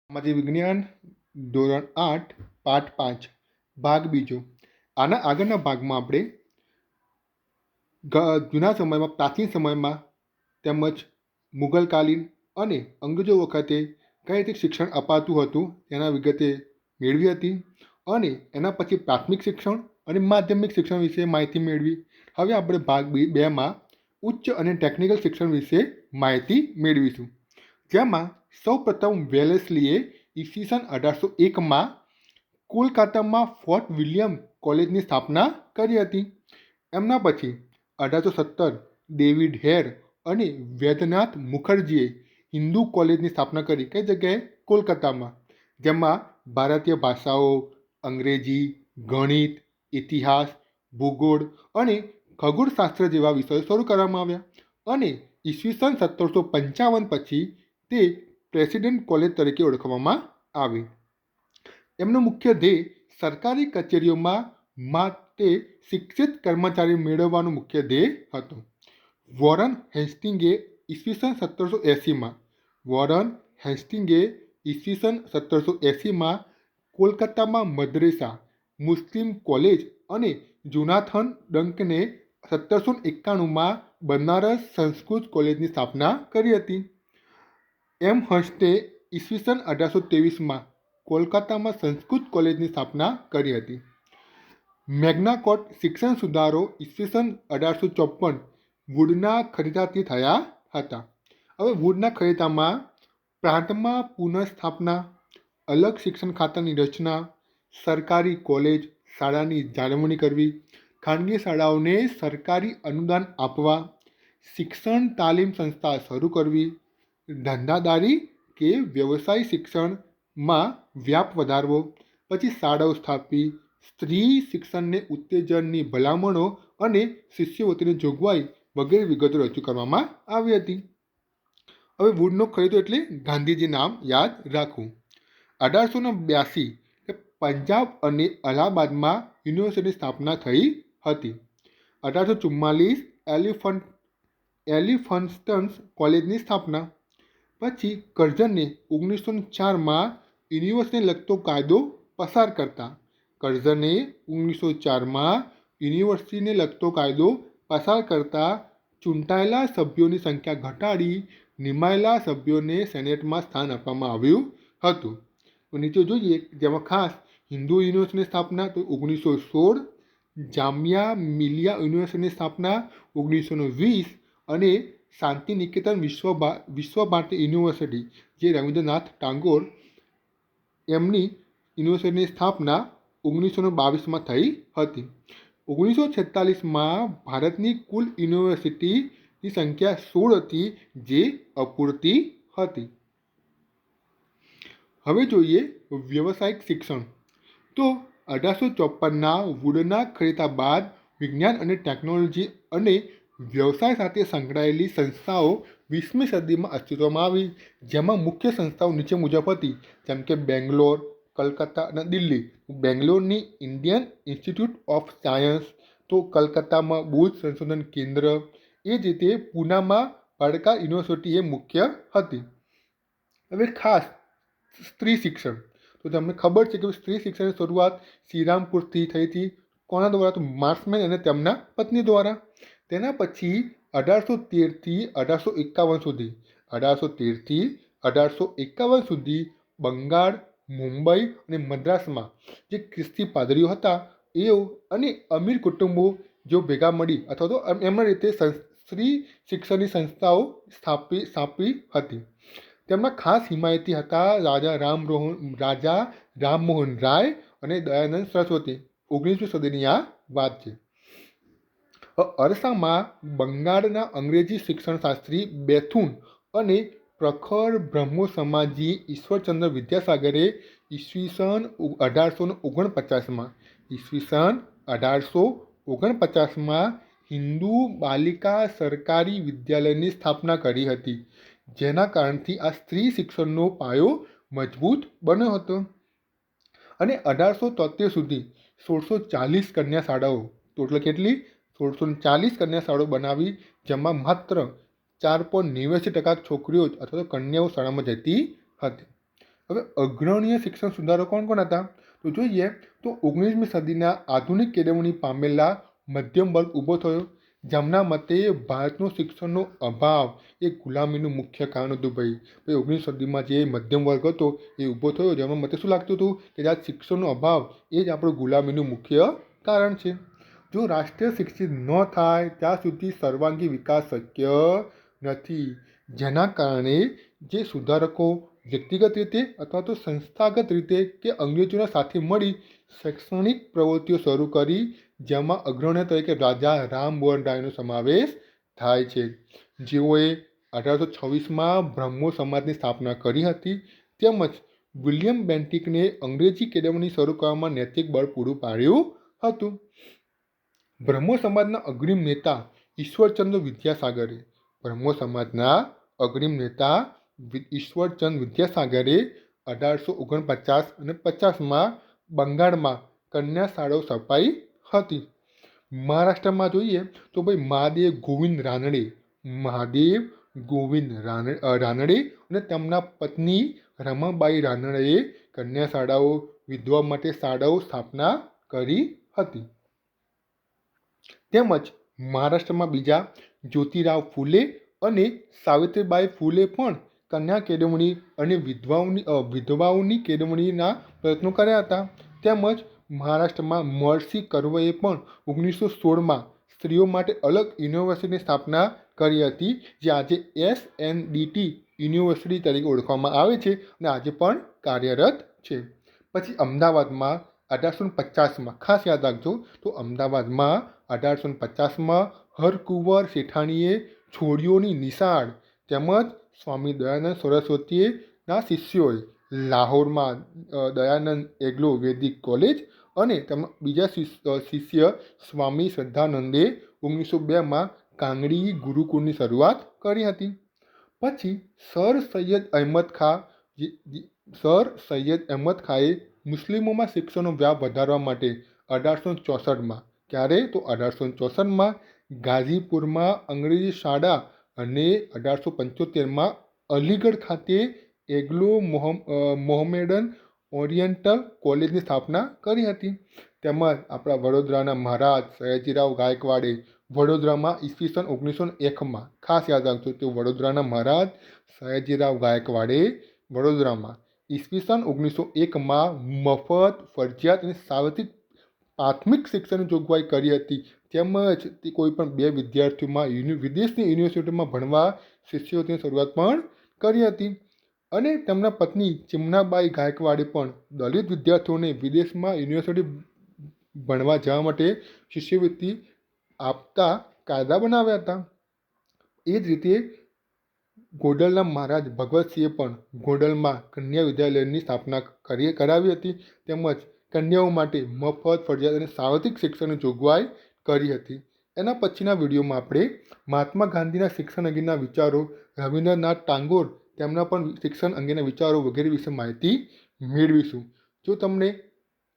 સામાજિક વિજ્ઞાન ધોરણ 8 પાઠ 5 ભાગ બીજો. આના આગળના ભાગમાં આપણે જૂના સમયમાં, પ્રાચીન સમયમાં તેમજ મુગલકાલીન અને અંગ્રેજો વખતે કઈ રીતે શિક્ષણ અપાતું હતું એના વિગતે મેળવી હતી અને એના પછી પ્રાથમિક શિક્ષણ અને માધ્યમિક શિક્ષણ વિશે માહિતી મેળવી. હવે આપણે ભાગ બેમાં ઉચ્ચ અને ટેકનિકલ શિક્ષણ વિશે માહિતી મેળવીશું, જેમાં સૌપ્રથમ વેલેસ્લીએ ઈસવીસન 1801માં કોલકાતામાં ફોર્ટ વિલિયમ કોલેજની સ્થાપના કરી હતી. એમના પછી 1817 ડેવિડ હેર અને વૈદ્યનાથ મુખર્જીએ હિન્દુ કોલેજની સ્થાપના કરી. કઈ જગ્યાએ? કોલકાતામાં. જેમાં ભારતીય ભાષાઓ, અંગ્રેજી, ગણિત, ઇતિહાસ, ભૂગોળ અને ખગોળશાસ્ત્ર જેવા વિષયો શરૂ કરવામાં આવ્યા અને ઈસવીસન 1755 પછી તે પ્રેસિડેન્ટ કોલેજ તરીકે ઓળખવામાં આવી. એમનો મુખ્ય ધ્યેય સરકારી કચેરીઓમાં માટે શિક્ષિત કર્મચારી મેળવવાનો મુખ્ય ધ્યેય હતો. વોરન હેસ્ટિંગે ઈસવીસન 1780માં કોલકાતામાં મદ્રેસા, મુસ્લિમ કોલેજ અને જોનાથન ડંકને 1791માં બનારસ સંસ્કૃત કોલેજની સ્થાપના કરી હતી. એમ હર્સ્ટે ઈસવીસન 1823માં કોલકાતામાં સંસ્કૃત કોલેજની સ્થાપના કરી હતી. મેગ્ના કોર્ટ શિક્ષણ સુધારો ઈસવીસન 1854 વુડના ખરીદાથી થયા હતા. હવે વુડના ખરીદામાં પ્રાંતમાં પુનઃસ્થાપના, અલગ શિક્ષણ ખાતાની રચના, સરકારી કોલેજ શાળાની જાળવણી કરવી, ખાનગી શાળાઓને સરકારી અનુદાન આપવા, શિક્ષણ તાલીમ સંસ્થા શરૂ કરવી, ધંધાદારી કે વ્યવસાય શિક્ષણમાં વ્યાપ વધારવો, પછી શાળાઓ સ્થાપવી, સ્ત્રી શિક્ષણને ઉત્તેજનની ભલામણો અને શિષ્યવૃત્તિની જોગવાઈ વગેરે વિગતો રજૂ કરવામાં આવી હતી. હવે વુડનો ખરીદો એટલે ગાંધીજી નામ યાદ રાખવું. 1882 પંજાબ અને અલ્હાબાદમાં યુનિવર્સિટીની સ્થાપના થઈ હતી. 1844 એલિફન્સ્ટન કોલેજની સ્થાપના. પછી કરઝને 1904માં યુનિવર્સિટીને લગતો કાયદો પસાર કરતા ચૂંટાયેલા સભ્યોની સંખ્યા ઘટાડી નિમાયેલા સભ્યોને સેનેટમાં સ્થાન આપવામાં આવ્યું હતું. તો નીચે જોઈએ, જેમાં ખાસ હિન્દુ યુનિવર્સિટીની સ્થાપના તો 1916, જામિયા મિલિયા યુનિવર્સિટીની સ્થાપના 1920 અને શાંતિ નિકેતન વિશ્વ ભારતી યુનિવર્સિટી જે રવિન્દ્રનાથ ટાગોર એમની યુનિવર્સિટીની સ્થાપના 1922માં થઈ હતી. 1946માં ભારતની કુલ યુનિવર્સિટીની સંખ્યા 16 હતી, જે અપૂરતી હતી. હવે જોઈએ વ્યવસાયિક શિક્ષણ. તો 1854ના વુડના ખરીદા બાદ વિજ્ઞાન અને ટેકનોલોજી અને વ્યવસાય સાથે સંકળાયેલી સંસ્થાઓ 20મી સદીમાં અસ્તિત્વમાં આવી, જેમાં મુખ્ય સંસ્થાઓ નીચે મુજબ હતી, જેમ કે બેંગ્લોર, કલકત્તા અને દિલ્હી. બેંગ્લોરની ઇન્ડિયન ઇન્સ્ટિટ્યૂટ ઓફ સાયન્સ, તો કલકત્તામાં બુદ્ધ સંશોધન કેન્દ્ર, એ જ રીતે પૂનામાં બડકા યુનિવર્સિટી એ મુખ્ય હતી. હવે ખાસ સ્ત્રી શિક્ષણ. તો તમને ખબર છે કે સ્ત્રી શિક્ષણની શરૂઆત શ્રીરામપુરથી થઈ હતી. કોના દ્વારા? તો માર્ક્સમેન અને તેમના પત્ની દ્વારા. તેના પછી 1813થી 1851 બંગાળ, મુંબઈ અને મદ્રાસમાં જે ખ્રિસ્તી પાદરીઓ હતા એઓ અને અમીર કુટુંબો જેઓ ભેગા મળી અથવા તો એમના રીતે સ્ત્રી શિક્ષણની સંસ્થાઓ સ્થાપી હતી. તેમના ખાસ હિમાયતી હતા રાજા રામમોહન રાય અને દયાનંદ સરસ્વતી. 19મી સદીની આ વાત છે. અરસામાં બંગાળના અંગ્રેજી શિક્ષણશાસ્ત્રી બેથુન અને પ્રખર બ્રહ્મો સમાજી ઈશ્વરચંદ્ર વિદ્યાસાગરે ઈસવીસન 1849માં હિન્દુ બાલિકા સરકારી વિદ્યાલયની સ્થાપના કરી હતી, જેના કારણથી આ સ્ત્રી શિક્ષણનો પાયો મજબૂત બન્યો હતો. અને 1873 સુધી 1640 કન્યા શાળાઓ, ટોટલ કેટલી? 1640 કન્યા શાળાઓ બનાવી, જેમાં માત્ર 4.89% છોકરીઓ જ અથવા તો કન્યાઓ શાળામાં જતી હતી. હવે અગ્રણીય શિક્ષણ સુધારો કોણ કોણ હતા? તો જોઈએ તો 19મી સદીના આધુનિક કેળવણી પામેલા મધ્યમ વર્ગ ઊભો થયો, જેમના મતે ભારતનો શિક્ષણનો અભાવ એ ગુલામીનું મુખ્ય કારણ હતું. ભાઈ 19મી સદીમાં જે મધ્યમ વર્ગ હતો એ ઊભો થયો, જેમના મતે શું લાગતું હતું કે આ શિક્ષણનો અભાવ એ જ આપણું ગુલામીનું મુખ્ય કારણ છે. જો રાષ્ટ્ર શિક્ષિત ન થાય ત્યાં સુધી સર્વાંગી વિકાસ શક્ય નથી, જેના કારણે જે સુધારકો વ્યક્તિગત રીતે અથવા તો સંસ્થાગત રીતે કે અંગ્રેજોના સાથે મળી શૈક્ષણિક પ્રવૃત્તિઓ શરૂ કરી, જેમાં અગ્રણી તરીકે રાજા રામમોહન રાયનો સમાવેશ થાય છે, જેઓએ 1826માં બ્રહ્મો સમાજની સ્થાપના કરી હતી, તેમજ વિલિયમ બેન્ટિકને અંગ્રેજી કેળવણી શરૂ કરવામાં નૈતિક બળ પૂરું પાડ્યું હતું. બ્રહ્મો સમાજના અગ્રીમ નેતા ઈશ્વરચંદ્ર વિદ્યાસાગરે બ્રહ્મો સમાજના અગ્રીમ નેતા ઈશ્વરચંદ વિદ્યાસાગરે 1849 અને 50માં બંગાળમાં કન્યા શાળાઓ સ્થપાઈ હતી. મહારાષ્ટ્રમાં જોઈએ તો ભાઈ મહાદેવ ગોવિંદ રાનડે અને તેમના પત્ની રમાબાઈ રાનડેએ કન્યા શાળાઓ, વિધવા માટે શાળાઓ સ્થાપના કરી હતી. તેમજ મહારાષ્ટ્રમાં બીજા જ્યોતિરાવ ફૂલે અને સાવિત્રીબાઈ ફૂલે પણ કન્યા કેળવણી અને વિધવાઓની કેળવણીના પ્રયત્નો કર્યા હતા. તેમજ મહારાષ્ટ્રમાં મહર્ષિ કર્વેએ પણ 1916માં સ્ત્રીઓ માટે અલગ યુનિવર્સિટીની સ્થાપના કરી હતી, જે આજે SNDT યુનિવર્સિટી તરીકે ઓળખવામાં આવે છે અને આજે પણ કાર્યરત છે. પછી અમદાવાદમાં 1850માં ખાસ યાદ રાખજો તો અમદાવાદમાં 1850માં હરકુંવર શેઠાણીએ છોડીઓની નિશાળ તેમજ સ્વામી દયાનંદ સરસ્વતીના શિષ્યોએ લાહોરમાં દયાનંદ એગ્લો વૈદિક કોલેજ અને તેમના બીજા શિષ્ય સ્વામી શ્રદ્ધાનંદે 1902માં કાંગડી ગુરુકુળની શરૂઆત કરી હતી. પછી સર સૈયદ અહેમદ ખાએ મુસ્લિમોમાં શિક્ષણનો વ્યાપ વધારવા માટે 1864માં ક્યારે તો 1864માં ગાઝીપુરમાં અંગ્રેજી શાળા અને 1875માં અલીગઢ ખાતે એગ્લો મોહમેડન ઓરિએન્ટલ કોલેજની સ્થાપના કરી હતી. તેમજ આપણા વડોદરાના મહારાજ સયાજીરાવ ગાયકવાડે વડોદરામાં ઈસવીસન 1901માં ખાસ યાદ રાખજો તો વડોદરાના મહારાજ સયાજીરાવ ગાયકવાડે વડોદરામાં ઈસવીસન 1901માં મફત, ફરજિયાત અને સાર્વત્રિક પ્રાથમિક શિક્ષણની જોગવાઈ કરી હતી. તેમજ તે કોઈ પણ 2 વિદ્યાર્થીઓમાં વિદેશની યુનિવર્સિટીમાં ભણવા શિષ્યવૃત્તિની શરૂઆત પણ કરી હતી. અને તેમના પત્ની ચિમનાબાઈ ગાયકવાડે પણ દલિત વિદ્યાર્થીઓને વિદેશમાં યુનિવર્સિટી ભણવા જવા માટે શિષ્યવૃત્તિ આપતા કાયદા બનાવ્યા હતા. એ જ રીતે ગોંડલના મહારાજ ભગવતસિંહે પણ ગોંડલમાં કન્યા વિદ્યાલયની સ્થાપના કરાવી હતી. તેમજ કન્યાઓ માટે મફત, ફરજિયાત અને સાર્વત્રિક શિક્ષણની જોગવાઈ કરી હતી. એના પછીના વિડીયોમાં આપણે મહાત્મા ગાંધીના શિક્ષણ અંગેના વિચારો, રવિન્દ્રનાથ ટાગોર તેમના પણ શિક્ષણ અંગેના વિચારો વગેરે વિશે માહિતી મેળવીશું. જો તમને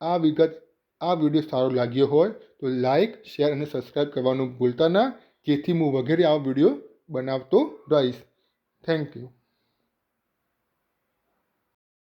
આ વિડીયો સારો લાગ્યો હોય તો લાઇક, શેર અને સબસ્ક્રાઈબ કરવાનું ભૂલતા ના, જેથી હું વગેરે આ વિડીયો બનાવતો રહીશ. Thank you.